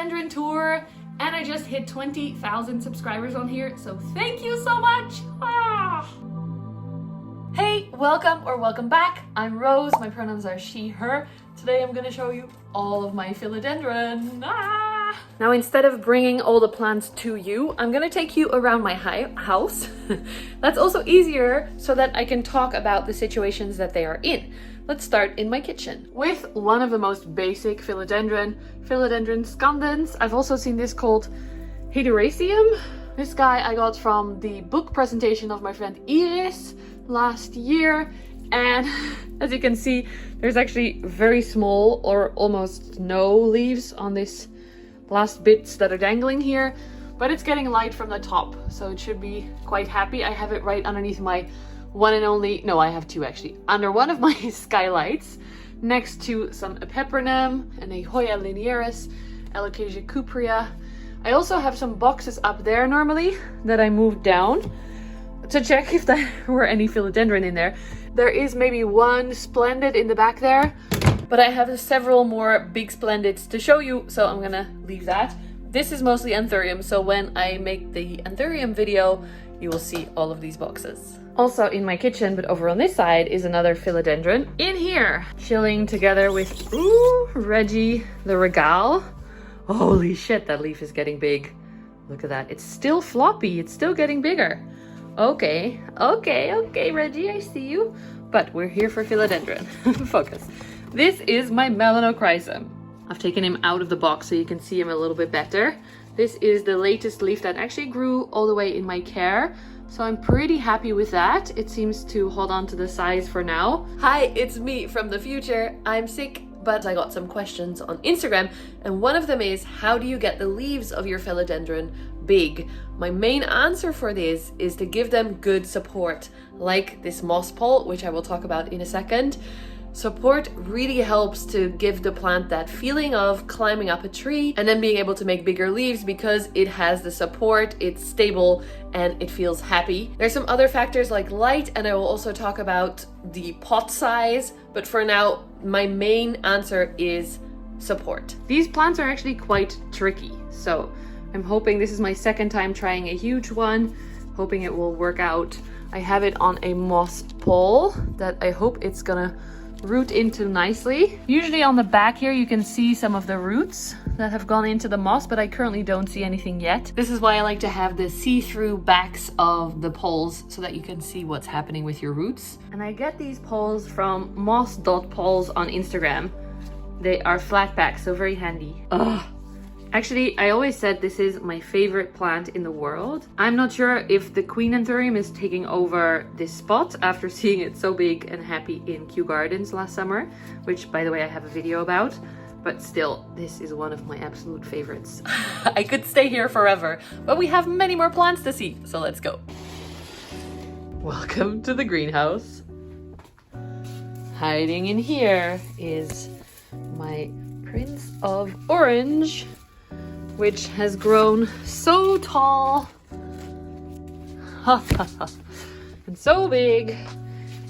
philodendron tour, and I just hit 20,000 subscribers on here, so thank you so much! Ah! Hey, welcome back. I'm Rose, my pronouns are she, her. Today I'm gonna show you all of my philodendron. Ah! Now instead of bringing all the plants to you, I'm gonna take you around my house. That's also easier so that I can talk about the situations that they are in. Let's start in my kitchen with one of the most basic philodendron scandens. I've also seen this called hyderaceum. This guy I got from the book presentation of my friend Iris last year, and as you can see, there's actually very small or almost no leaves on this last bits that are dangling here, but it's getting light from the top, so it should be quite happy. I have it right underneath my one and only, no, I have two actually, under one of my skylights, next to some Epipremnum and a Hoya linearis, Alocasia cuprea. I also have some boxes up there normally that I moved down to check if there were any philodendron in there. There is maybe one splendid in the back there, but I have several more big splendids to show you, so I'm gonna leave that. This is mostly anthurium, so when I make the anthurium video, you will see all of these boxes. Also in my kitchen, but over on this side, is another philodendron in here, chilling together with Reggie the Regal. Holy shit, that leaf is getting big. Look at that. It's still floppy. It's still getting bigger. Okay, Reggie, I see you. But we're here for philodendron. Focus. This is my melanochrysum. I've taken him out of the box so you can see him a little bit better. This is the latest leaf that actually grew all the way in my care, so I'm pretty happy with that. It seems to hold on to the size for now. Hi, it's me from the future. I'm sick, but I got some questions on Instagram, and one of them is, how do you get the leaves of your philodendron big? My main answer for this is to give them good support, like this moss pole, which I will talk about in a second. Support really helps to give the plant that feeling of climbing up a tree and then being able to make bigger leaves because it has the support, it's stable, and it feels happy. There's some other factors like light, and I will also talk about the pot size, but for now, my main answer is support. These plants are actually quite tricky, so I'm hoping this is my second time trying a huge one, hoping it will work out. I have it on a moss pole that I hope it's gonna root into nicely. Usually on the back here you can see some of the roots that have gone into the moss, but I currently don't see anything yet. This is why I like to have the see-through backs of the poles so that you can see what's happening with your roots. And I get these poles from moss.poles on Instagram. They are flat back, so very handy. Ugh. Actually, I always said this is my favorite plant in the world. I'm not sure if the queen anthurium is taking over this spot after seeing it so big and happy in Kew Gardens last summer, which by the way I have a video about, but still, this is one of my absolute favorites. I could stay here forever, but we have many more plants to see, so let's go. Welcome to the greenhouse. Hiding in here is my Prince of Orange, which has grown so tall and so big.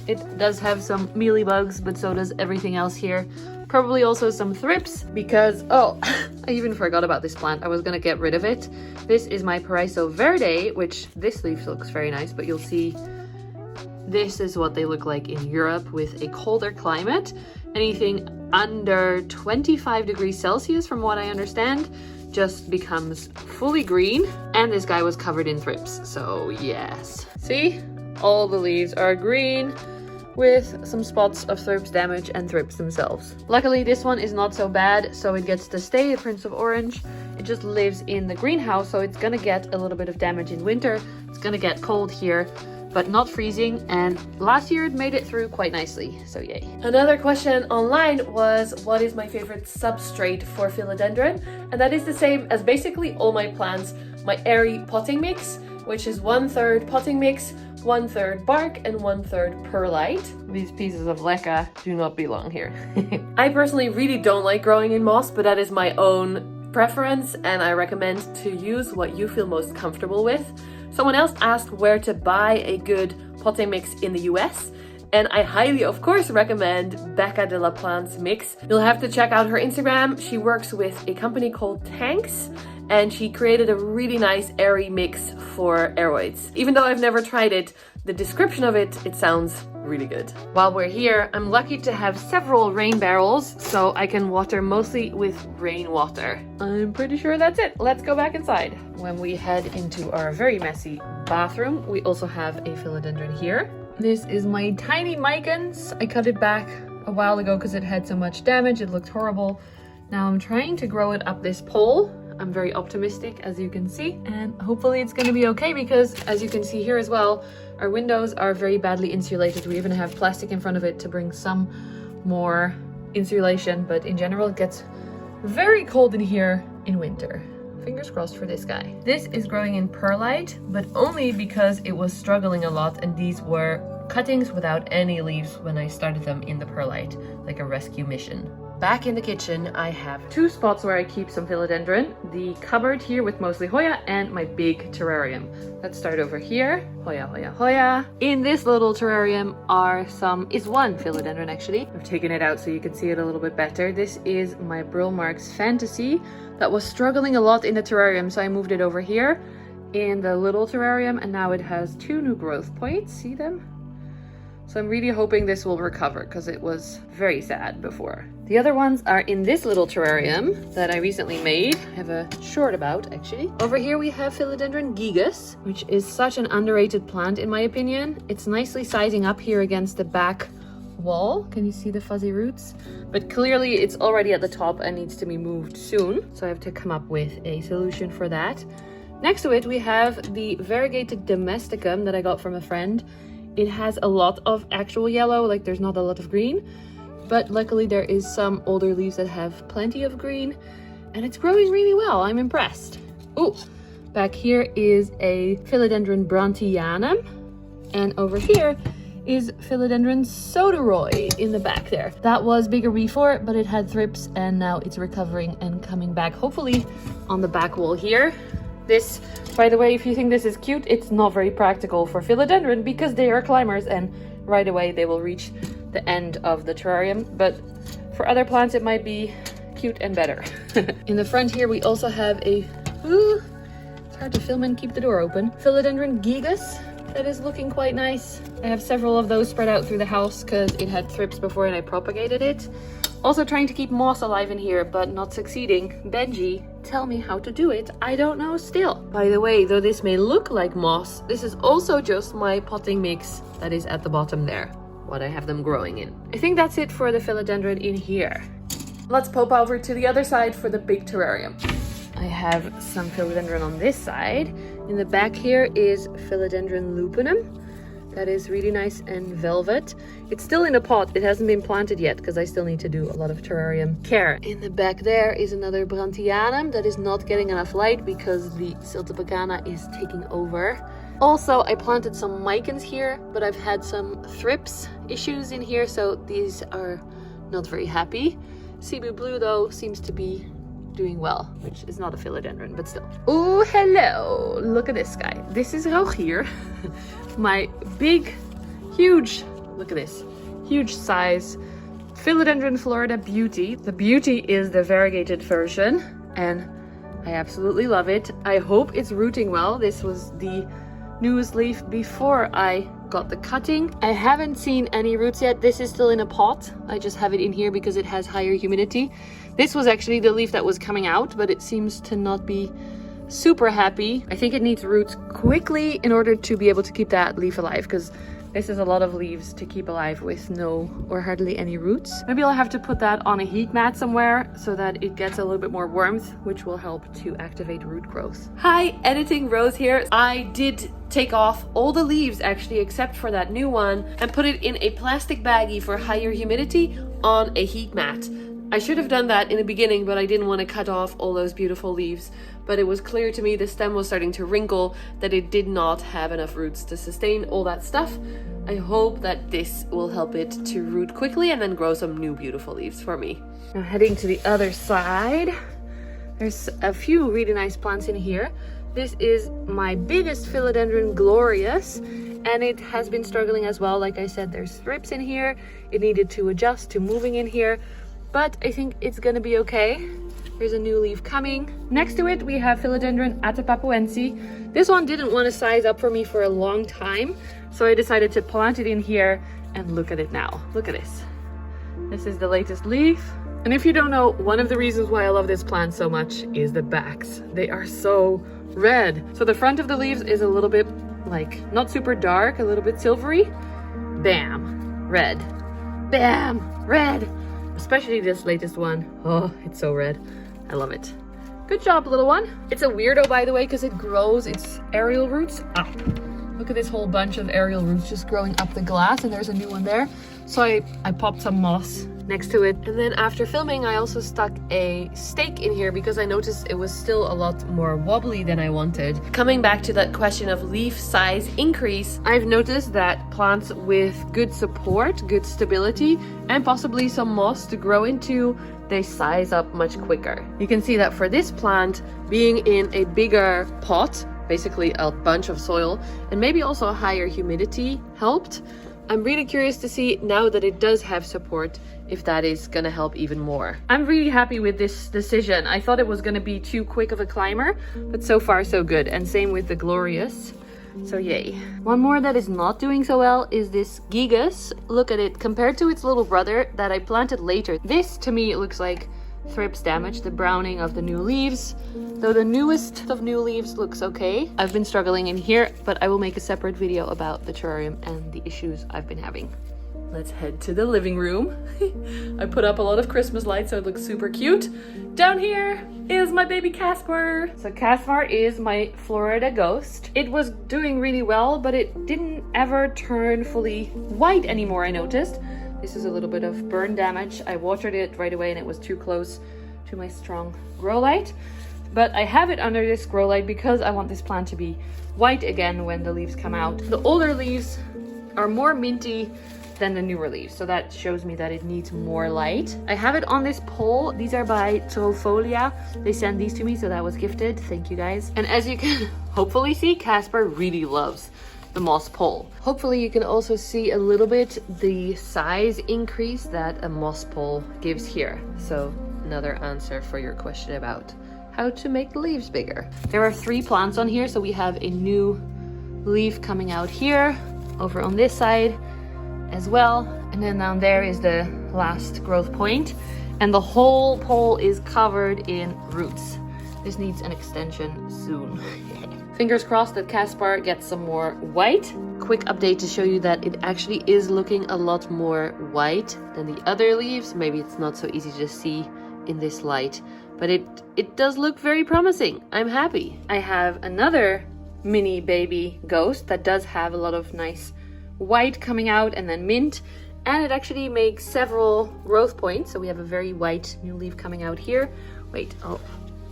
It does have some mealybugs, but so does everything else here. Probably also some thrips because, oh, I even forgot about this plant. I was gonna get rid of it. This is my paraiso verde, which this leaf looks very nice, but you'll see this is what they look like in Europe with a colder climate. Anything under 25 degrees Celsius, from what I understand, just becomes fully green, and this guy was covered in thrips, so yes. See? All the leaves are green with some spots of thrips damage and thrips themselves. Luckily, this one is not so bad, so it gets to stay a Prince of Orange. It just lives in the greenhouse, so it's gonna get a little bit of damage in winter. It's gonna get cold here, but not freezing, and last year it made it through quite nicely, so yay. Another question online was, what is my favorite substrate for philodendron? And that is the same as basically all my plants, my airy potting mix, which is 1/3 potting mix, 1/3 bark, and 1/3 perlite. These pieces of leca do not belong here. I personally really don't like growing in moss, but that is my own preference, and I recommend to use what you feel most comfortable with. Someone else asked where to buy a good potting mix in the US, And I highly, of course, recommend Becca de la Plante's mix. You'll have to check out her Instagram. She works with a company called Tanks, and she created a really nice airy mix for aeroids. Even though I've never tried it, the description of it sounds really good. While we're here, I'm lucky to have several rain barrels, so I can water mostly with rainwater. I'm pretty sure that's it. Let's go back inside. When we head into our very messy bathroom, we also have a philodendron here. This is my tiny micans. I cut it back a while ago because it had so much damage. It looked horrible. Now I'm trying to grow it up this pole. I'm very optimistic, as you can see, and hopefully it's going to be okay because, as you can see here as well, our windows are very badly insulated. We even have plastic in front of it to bring some more insulation, but in general it gets very cold in here in winter. Fingers crossed for this guy. This is growing in perlite, but only because it was struggling a lot, and these were cuttings without any leaves when I started them in the perlite, like a rescue mission. Back in the kitchen, I have two spots where I keep some philodendron. The cupboard here with mostly Hoya and my big terrarium. Let's start over here. Hoya, Hoya, Hoya. In this little terrarium is one philodendron actually. I've taken it out so you can see it a little bit better. This is my Marx Fantasy that was struggling a lot in the terrarium, so I moved it over here in the little terrarium, and now it has two new growth points. See them? So I'm really hoping this will recover because it was very sad before. The other ones are in this little terrarium that I recently made. I have a short about actually. Over here we have Philodendron gigas, which is such an underrated plant in my opinion. It's nicely sizing up here against the back wall. Can you see the fuzzy roots? But clearly it's already at the top and needs to be moved soon. So I have to come up with a solution for that. Next to it we have the variegated domesticum that I got from a friend. It has a lot of actual yellow, like there's not a lot of green, but luckily there is some older leaves that have plenty of green, and it's growing really well. I'm impressed. Oh, back here is a Philodendron brandtianum, and over here is Philodendron sodiroi in the back there. That was bigger before, but it had thrips, and now it's recovering and coming back, hopefully on the back wall here. This, by the way, if you think this is cute, it's not very practical for philodendron because they are climbers and right away they will reach the end of the terrarium. But for other plants, it might be cute and better. In the front here, we also have a, it's hard to film and keep the door open, Philodendron gigas that is looking quite nice. I have several of those spread out through the house because it had thrips before and I propagated it. Also trying to keep moss alive in here, but not succeeding. Benji, tell me how to do it. I don't know still. By the way, though this may look like moss, this is also just my potting mix that is at the bottom there, what I have them growing in. I think that's it for the philodendron in here. Let's pop over to the other side for the big terrarium. I have some philodendron on this side. In the back here is Philodendron lupinum. That is really nice and velvet. It's still in a pot. It hasn't been planted yet because I still need to do a lot of terrarium care. In the back there is another brandtianum that is not getting enough light because the siltepecana is taking over. Also, I planted some micans here, but I've had some thrips issues in here, so these are not very happy. Cebu blue though seems to be doing well, which is not a philodendron, but still. Oh, hello! Look at this guy. This is Rogier. My big, huge, look at this, huge size Philodendron Florida Beauty. The Beauty is the variegated version, and I absolutely love it. I hope it's rooting well. This was the newest leaf before I got the cutting. I haven't seen any roots yet. This is still in a pot. I just have it in here because it has higher humidity. This was actually the leaf that was coming out, but it seems to not be super happy. I think it needs roots quickly in order to be able to keep that leaf alive, because this is a lot of leaves to keep alive with no or hardly any roots. Maybe I'll have to put that on a heat mat somewhere so that it gets a little bit more warmth, which will help to activate root growth. Hi, editing Rose here. I did take off all the leaves actually except for that new one and put it in a plastic baggie for higher humidity on a heat mat. I should have done that in the beginning, but I didn't want to cut off all those beautiful leaves. But it was clear to me the stem was starting to wrinkle, that it did not have enough roots to sustain all that stuff. I hope that this will help it to root quickly and then grow some new beautiful leaves for me. Now heading to the other side, there's a few really nice plants in here. This is my biggest Philodendron, Glorious, and it has been struggling as well. Like I said, there's thrips in here. It needed to adjust to moving in here, but I think it's gonna be okay. There's a new leaf coming. Next to it, we have Philodendron atabapoense. This one didn't want to size up for me for a long time, so I decided to plant it in here, and look at it now. Look at this. This is the latest leaf. And if you don't know, one of the reasons why I love this plant so much is the backs. They are so red. So the front of the leaves is a little bit like not super dark, a little bit silvery. Bam, red. Bam, red. Especially this latest one. Oh, it's so red. I love it. Good job, little one. It's a weirdo, by the way, because it grows its aerial roots up. Look at this whole bunch of aerial roots just growing up the glass, and there's a new one there. So I popped some moss next to it. And then after filming, I also stuck a stake in here because I noticed it was still a lot more wobbly than I wanted. Coming back to that question of leaf size increase, I've noticed that plants with good support, good stability, and possibly some moss to grow into, they size up much quicker. You can see that for this plant, being in a bigger pot, basically a bunch of soil, and maybe also a higher humidity helped. I'm really curious to see now that it does have support if that is gonna help even more. I'm really happy with this decision. I thought it was gonna be too quick of a climber, but so far so good. And same with the Glorious. So yay. One more that is not doing so well is this gigas. Look at it compared to its little brother that I planted later. This to me looks like thrips damage, the browning of the new leaves. Though the newest of new leaves looks okay. I've been struggling in here, but I will make a separate video about the terrarium and the issues I've been having. let's head to the living room. I put up a lot of Christmas lights so it looks super cute. Down here is my baby Casper. So Casper is my Florida ghost. It was doing really well, but it didn't ever turn fully white anymore, I noticed. This is a little bit of burn damage. I watered it right away and it was too close to my strong grow light. But I have it under this grow light because I want this plant to be white again when the leaves come out. The older leaves are more minty than the newer leaves, so that shows me that it needs more light. I have it on this pole. These are by Trough. They sent these to me, so that was gifted. Thank you guys. And as you can hopefully see, Casper really loves the moss pole. Hopefully you can also see a little bit the size increase that a moss pole gives here. So another answer for your question about how to make the leaves bigger. There are 3 plants on here, so we have a new leaf coming out here, over on this side as well, and then down there is the last growth point, and the whole pole is covered in roots. This needs an extension soon. Fingers crossed that Casper gets some more white. Quick update to show you that it actually is looking a lot more white than the other leaves. Maybe it's not so easy to see in this light, but it does look very promising. I'm happy. I have another mini baby ghost that does have a lot of nice white coming out and then mint, and it actually makes several growth points. So we have a very white new leaf coming out here. Wait, I'll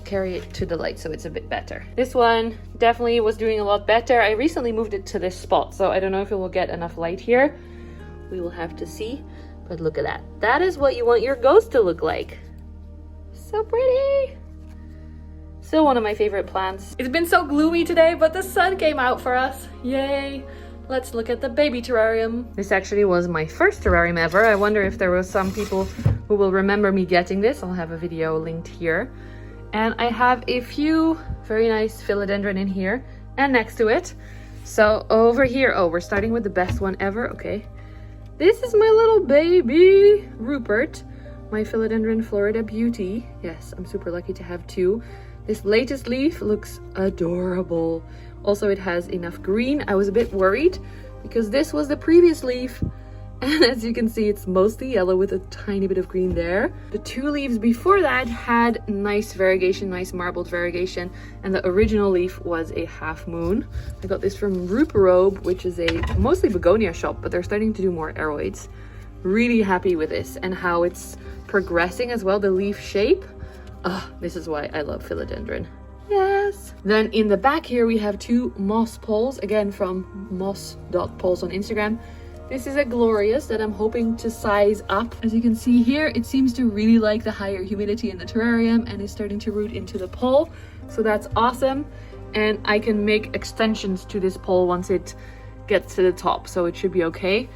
carry it to the light so it's a bit better. This one definitely was doing a lot better. I recently moved it to this spot, so I don't know if it will get enough light here. We will have to see, but look at that. That is what you want your ghost to look like. So pretty. Still one of my favorite plants. It's been so gloomy today, but the sun came out for us. Yay. Let's look at the baby terrarium. This actually was my first terrarium ever. I wonder if there were some people who will remember me getting this. I'll have a video linked here. And I have a few very nice philodendron in here and next to it. So over here, oh, we're starting with the best one ever. Okay. This is my little baby Rupert, my Philodendron Florida Beauty. Yes, I'm super lucky to have 2. This latest leaf looks adorable. Also, it has enough green. I was a bit worried because this was the previous leaf. And as you can see, it's mostly yellow with a tiny bit of green there. The 2 leaves before that had nice variegation, nice marbled variegation. And the original leaf was a half moon. I got this from Ruperobe, which is a mostly begonia shop, but they're starting to do more aroids. Really happy with this and how it's progressing as well, the leaf shape. This is why I love philodendron. Yes. Then in the back here we have 2 moss poles, again from moss.poles on Instagram. This is a Glorious that I'm hoping to size up. As you can see here, it seems to really like the higher humidity in the terrarium and is starting to root into the pole. So that's awesome. and I can make extensions to this pole once it gets to the top, so it should be okay.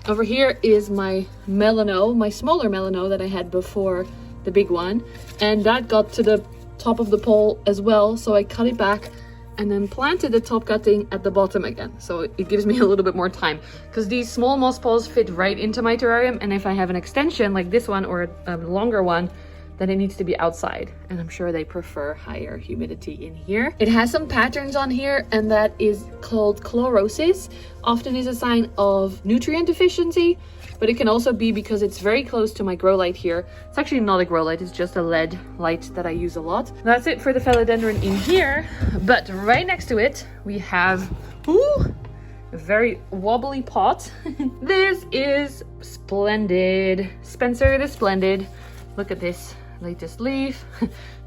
Over here is my melano, my smaller melano that I had before the big one, and that got to the top of the pole as well, so I cut it back and then planted the top cutting at the bottom again, so it gives me a little bit more time, because these small moss poles fit right into my terrarium, and if I have an extension like this one or a longer one, then it needs to be outside, and I'm sure they prefer higher humidity in here. It has some patterns on here, and that is called chlorosis. Often is a sign of nutrient deficiency, but it can also be because it's very close to my grow light here. It's actually not a grow light, it's just a LED light that I use a lot. That's it for the philodendron in here, but right next to it we have a very wobbly pot. This is Splendid, Spencer the Splendid. Look at this latest leaf.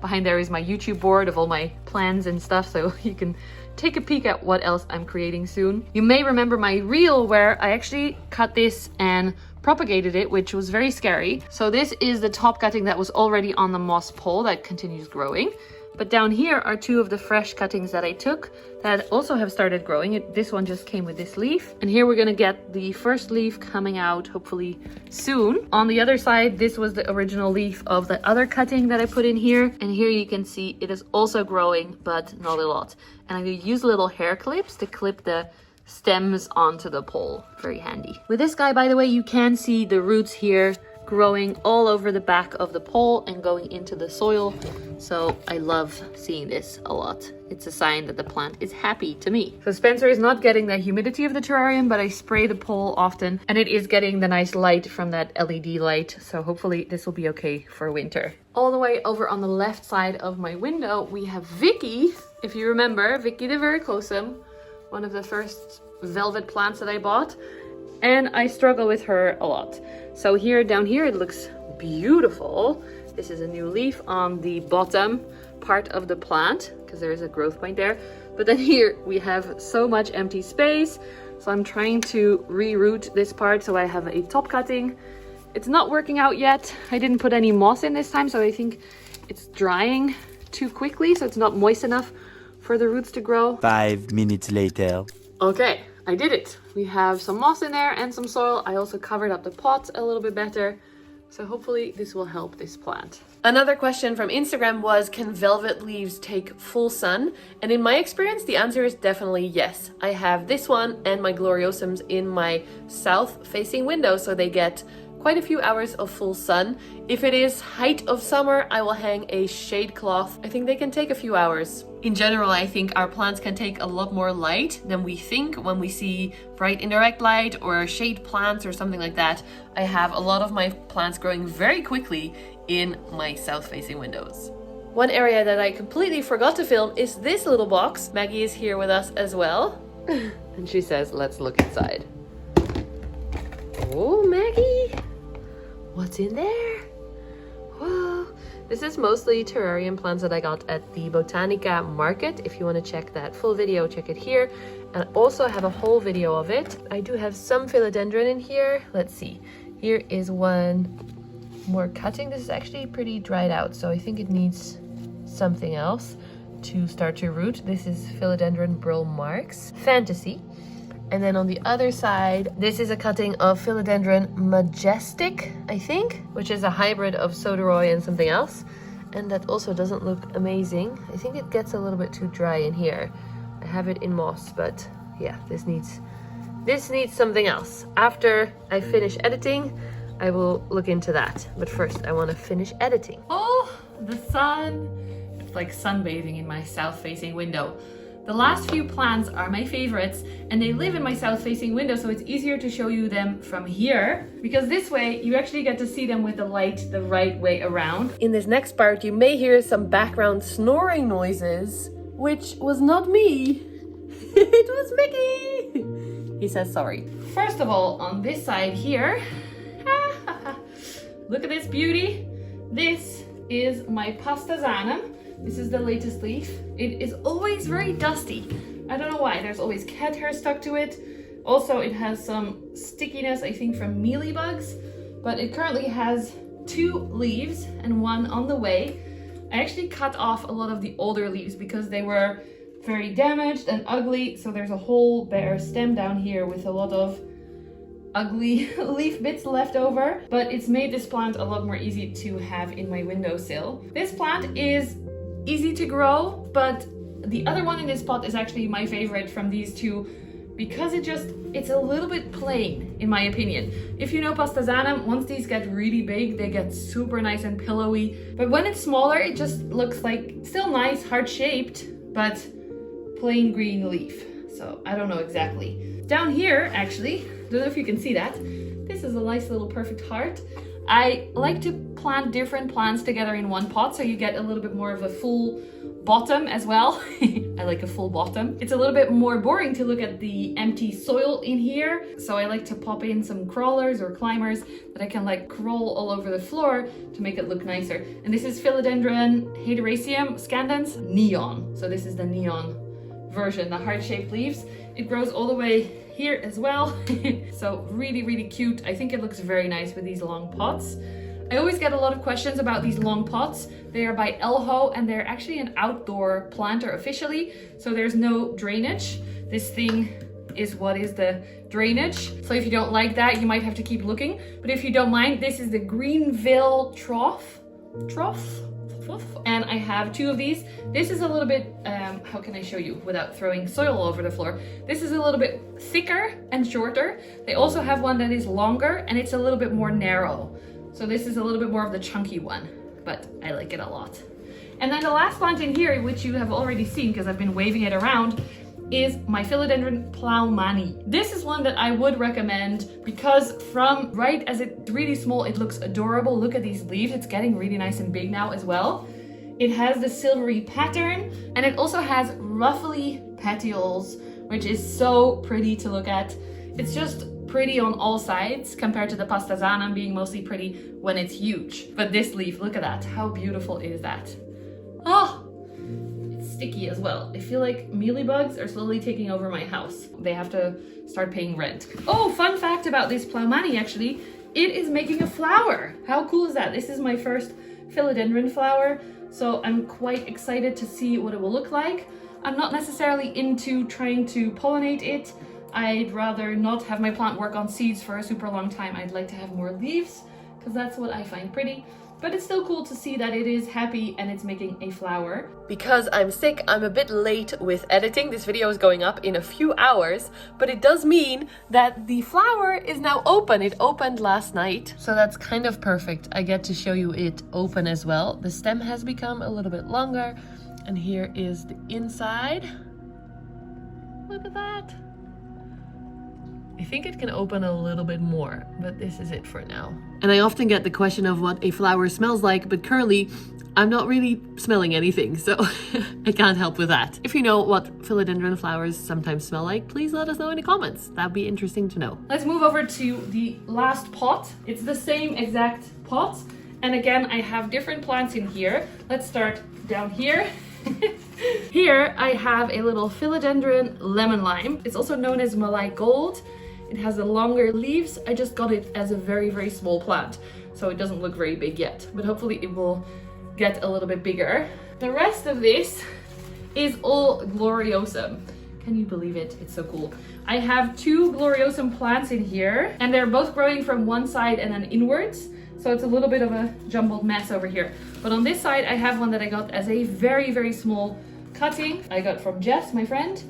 Behind there is my YouTube board of all my plans and stuff, so you can take a peek at what else I'm creating soon. You may remember my reel where I actually cut this and propagated it, which was very scary. So this is the top cutting that was already on the moss pole that continues growing. But down here are two of the fresh cuttings that I took that also have started growing. This one just came with this leaf. And here we're gonna get the first leaf coming out hopefully soon. On the other side, this was the original leaf of the other cutting that I put in here. And here you can see it is also growing, but not a lot. And I'm gonna use little hair clips to clip the stems onto the pole. Very handy. With this guy, by the way, you can see the roots here growing all over the back of the pole and going into the soil. So I love seeing this a lot. It's a sign that the plant is happy to me. So Spencer is not getting the humidity of the terrarium, but I spray the pole often, and it is getting the nice light from that LED light. So hopefully this will be okay for winter. All the way over on the left side of my window, we have Vicky. If you remember, Vicky the variegatum, one of the first velvet plants that I bought. And I struggle with her a lot. So here, down here, it looks beautiful. This is a new leaf on the bottom part of the plant, because there is a growth point there. But then here we have so much empty space. So I'm trying to reroot this part so I have a top cutting. It's not working out yet. I didn't put any moss in this time, so I think it's drying too quickly, so it's not moist enough for the roots to grow. 5 minutes later. Okay, I did it. We have some moss in there and some soil. I also covered up the pot a little bit better. So hopefully this will help this plant. Another question from Instagram was, can velvet leaves take full sun? And in my experience, the answer is definitely yes. I have this one and my gloriosums in my south-facing window, so they get quite a few hours of full sun. If it is height of summer, I will hang a shade cloth. I think they can take a few hours. In general, I think our plants can take a lot more light than we think when we see bright indirect light or shade plants or something like that. I have a lot of my plants growing very quickly in my south-facing windows. One area that I completely forgot to film is this little box. Maggie is here with us as well. And she says, let's look inside. Oh, Maggie! What's in there? Whoa! This is mostly terrarium plants that I got at the Botanica market. If you want to check that full video, check it here. And I also have a whole video of it. I do have some philodendron in here. Let's see. Here is one more cutting. This is actually pretty dried out, so I think it needs something else to start to root. This is Philodendron burle Marx Fantasy. And then on the other side, this is a cutting of Philodendron majestic, I think, which is a hybrid of sodiroi and something else. And that also doesn't look amazing. I think it gets a little bit too dry in here. I have it in moss, but yeah, this needs something else. After I finish editing, I will look into that. But first, I want to finish editing. Oh, the sun. It's like sunbathing in my south-facing window. The last few plants are my favorites, and they live in my south-facing window, so it's easier to show you them from here, because this way you actually get to see them with the light the right way around. In this next part, you may hear some background snoring noises, which was not me. It was Mickey. He says sorry. First of all, on this side here, look at this beauty. This is my pastazanum. This is the latest leaf. It is always very dusty. I don't know why. There's always cat hair stuck to it. Also, it has some stickiness, I think, from mealybugs. But it currently has 2 leaves and one on the way. I actually cut off a lot of the older leaves because they were very damaged and ugly. So there's a whole bare stem down here with a lot of ugly leaf bits left over, but it's made this plant a lot more easy to have in my windowsill. This plant is easy to grow, but the other one in this pot is actually my favorite from these two because it's a little bit plain, in my opinion. If you know pastazanum, once these get really big, they get super nice and pillowy. But when it's smaller, it just looks like still nice, heart-shaped, but plain green leaf. So I don't know exactly. Down here, actually, don't know if you can see that. This is a nice little perfect heart. I like to plant different plants together in one pot so you get a little bit more of a full bottom as well. I like a full bottom. It's a little bit more boring to look at the empty soil in here, so I like to pop in some crawlers or climbers that I can like crawl all over the floor to make it look nicer. And this is Philodendron hederaceum scandens neon. So this is the neon version, the heart-shaped leaves. It grows all the way here as well. So really cute. I think it looks very nice with these long pots. I always get a lot of questions about these long pots. They are by Elho and they're actually an outdoor planter officially, so there's no drainage. This thing is what is the drainage. So if you don't like that, you might have to keep looking. But if you don't mind, this is the Greenville trough. And I have two of these. This is a little bit, how can I show you without throwing soil all over the floor? This is a little bit thicker and shorter. They also have one that is longer and it's a little bit more narrow. So this is a little bit more of the chunky one, but I like it a lot. And then the last plant in here, which you have already seen because I've been waving it around, is my Philodendron plowman. This is one that I would recommend because from right as it's really small, it looks adorable. Look at these leaves. It's getting really nice and big now as well. It has the silvery pattern and it also has ruffly petioles, which is so pretty to look at. It's just pretty on all sides compared to the pastazanum being mostly pretty when it's huge. But this leaf, look at that. How beautiful is that? Oh, it's sticky as well. I feel like mealybugs are slowly taking over my house. They have to start paying rent. Oh, fun fact about this plowman actually, it is making a flower. How cool is that? This is my first philodendron flower, so I'm quite excited to see what it will look like. I'm not necessarily into trying to pollinate it. I'd rather not have my plant work on seeds for a super long time. I'd like to have more leaves because that's what I find pretty. But it's still cool to see that it is happy and it's making a flower. Because I'm sick, I'm a bit late with editing. This video is going up in a few hours, but it does mean that the flower is now open. It opened last night, so that's kind of perfect. I get to show you it open as well. The stem has become a little bit longer, and here is the inside. Look at that. I think it can open a little bit more, but this is it for now. And I often get the question of what a flower smells like, but currently I'm not really smelling anything, so I can't help with that. If you know what philodendron flowers sometimes smell like, please let us know in the comments. That'd be interesting to know. Let's move over to the last pot. It's the same exact pot. And again, I have different plants in here. Let's start down here. Here I have a little philodendron lemon lime. It's also known as Malay gold. It has the longer leaves. I just got it as a very small plant, so it doesn't look very big yet, but hopefully it will get a little bit bigger. The rest of this is all gloriosum. Can you believe it? It's so cool. I have two gloriosum plants in here, and they're both growing from one side and then inwards, so it's a little bit of a jumbled mess over here. But on this side, I have one that I got as a very small cutting. I got from Jess, my friend,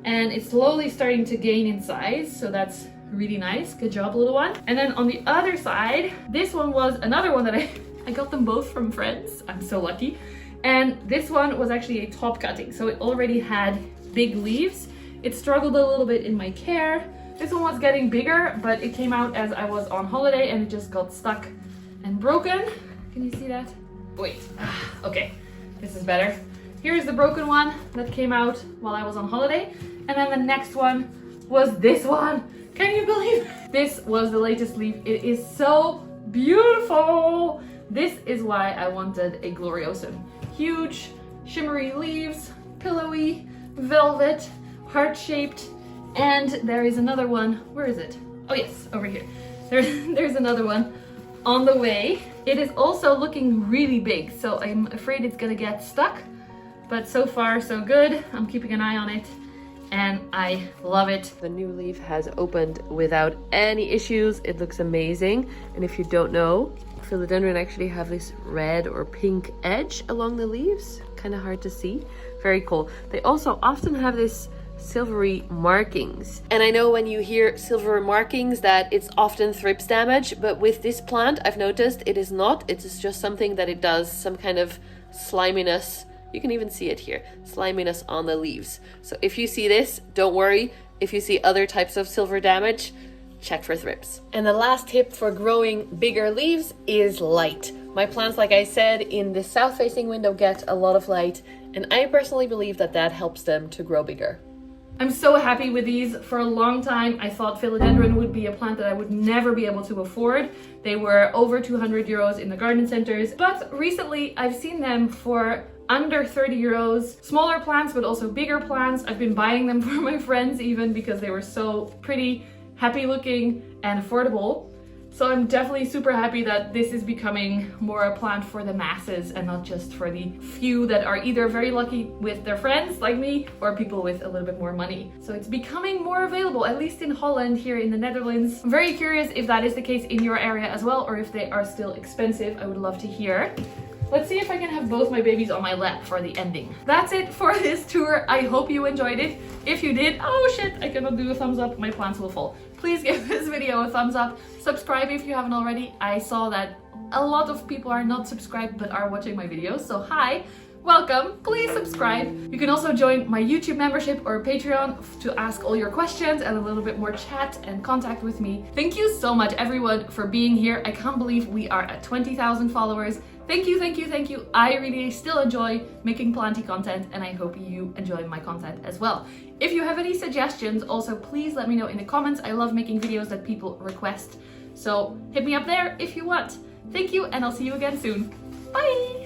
and it's slowly starting to gain in size, so that's really nice. Good job, little one. And then on the other side, this one was another one that I got them both from friends. I'm so lucky. And this one was actually a top cutting, so it already had big leaves. It struggled a little bit in my care. This one was getting bigger, but it came out as I was on holiday and it just got stuck and broken. Can you see that? Wait, okay, this is better. Here's the broken one that came out while I was on holiday. And then the next one was this one. Can you believe it? This was the latest leaf. It is so beautiful. This is why I wanted a gloriosum. Huge, shimmery leaves, pillowy, velvet, heart-shaped. And there is another one. Where is it? Oh yes, over here. There's another one on the way. It is also looking really big, so I'm afraid it's gonna get stuck. but so far so good. I'm keeping an eye on it and I love it. The new leaf has opened without any issues. It looks amazing. And if you don't know, philodendron actually have this red or pink edge along the leaves. Kind of hard to see. Very cool. They also often have this silvery markings. And I know when you hear silver markings that it's often thrips damage, but with this plant I've noticed it is not. It is just something that it does some kind of sliminess. You can even see it here, sliminess on the leaves. So if you see this, don't worry. If you see other types of silver damage, check for thrips. And the last tip for growing bigger leaves is light. My plants, like I said, in the south facing window get a lot of light, and I personally believe that that helps them to grow bigger. I'm so happy with these. For a long time I thought philodendron would be a plant that I would never be able to afford. They were over 200 euros in the garden centers, but recently I've seen them for under 30 euros. Smaller plants, but also bigger plants. I've been buying them for my friends even because they were so pretty, happy looking and affordable. So I'm definitely super happy that this is becoming more a plant for the masses and not just for the few that are either very lucky with their friends like me or people with a little bit more money. So it's becoming more available, at least in Holland, here in the Netherlands. I'm very curious if that is the case in your area as well, or if they are still expensive. I would love to hear. Let's see if I can have both my babies on my lap for the ending. That's it for this tour. I hope you enjoyed it. If you did, oh shit, I cannot do a thumbs up. My plants will fall. Please give this video a thumbs up. Subscribe if you haven't already. I saw that a lot of people are not subscribed but are watching my videos. So hi, welcome. Please subscribe. You can also join my YouTube membership or Patreon to ask all your questions and a little bit more chat and contact with me. Thank you so much everyone for being here. I can't believe we are at 20,000 followers. Thank you, thank you, thank you. I really still enjoy making Planty content and I hope you enjoy my content as well. If you have any suggestions, also please let me know in the comments. I love making videos that people request. So hit me up there if you want. Thank you and I'll see you again soon. Bye!